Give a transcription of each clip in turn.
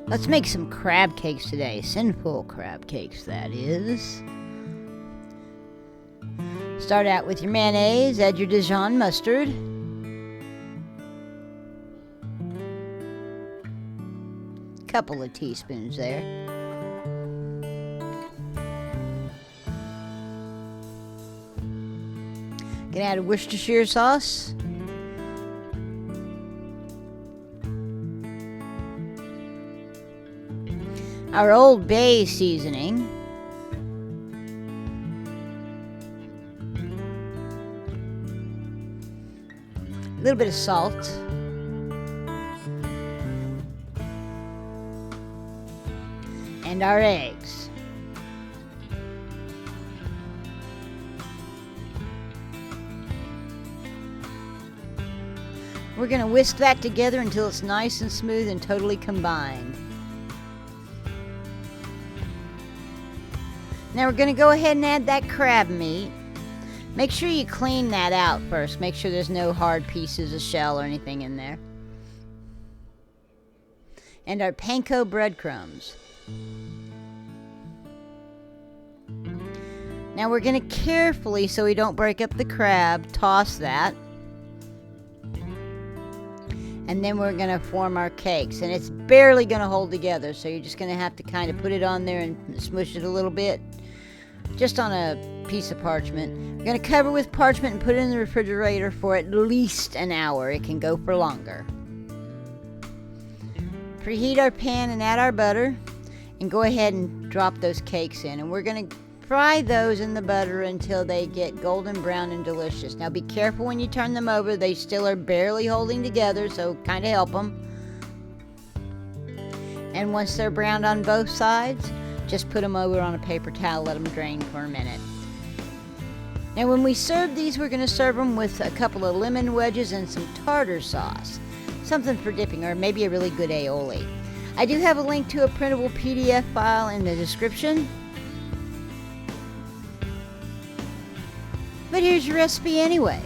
Let's make some crab cakes today. Cynful crab cakes, that is. Start out with your mayonnaise, add your Dijon mustard. Couple of teaspoons there. Gonna add a Worcestershire sauce. Our Old Bay seasoning. A little bit of salt. And our eggs. We're going to whisk that together until it's nice and smooth and totally combined. Now we're going to go ahead and add that crab meat. Make sure you clean that out first. Make sure there's no hard pieces of shell or anything in there. And our panko breadcrumbs. Now we're going to carefully, so we don't break up the crab, toss that. And then we're going to form our cakes. And it's barely going to hold together, so you're just going to have to kind of put it on there and smush it a little bit. Just on a piece of parchment. We're going to cover with parchment and put it in the refrigerator for at least an hour. It can go for longer. Preheat our pan and add our butter. And go ahead and drop those cakes in. And we're going to fry those in the butter until they get golden brown and delicious. Now be careful when you turn them over. They still are barely holding together, so kind of help them. And once they're browned on both sides, just put them over on a paper towel, let them drain for a minute. Now when we serve these, we're going to serve them with a couple of lemon wedges and some tartar sauce. Something for dipping, or maybe a really good aioli. I do have a link to a printable PDF file in the description. But here's your recipe anyway.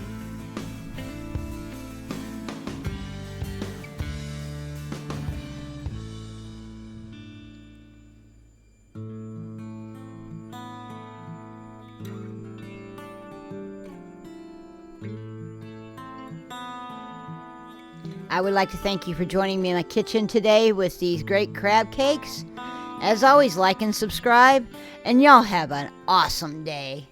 I would like to thank you for joining me in my kitchen today with these great crab cakes. As always, like and subscribe, and y'all have an awesome day.